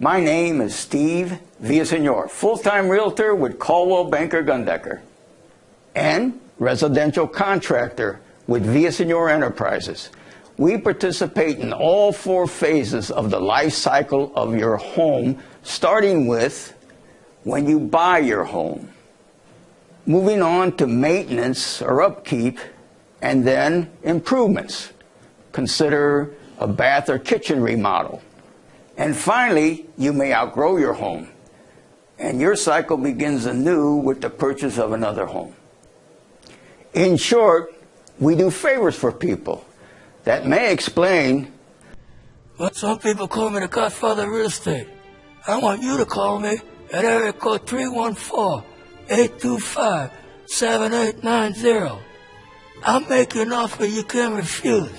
My name is Steve Villasenor, full-time realtor with Coldwell Banker Gundecker, and residential contractor with Villasenor Enterprises. We participate in all 4 phases of the life cycle of your home, starting with when you buy your home, moving on to maintenance or upkeep, and then improvements. Consider a bath or kitchen remodel. And finally, you may outgrow your home, and your cycle begins anew with the purchase of another home. In short, we do favors for people. That may explain But some people call me the Godfather of Real Estate. I want you to call me at area code 314-825-7890. I'll make you an offer you can't refuse.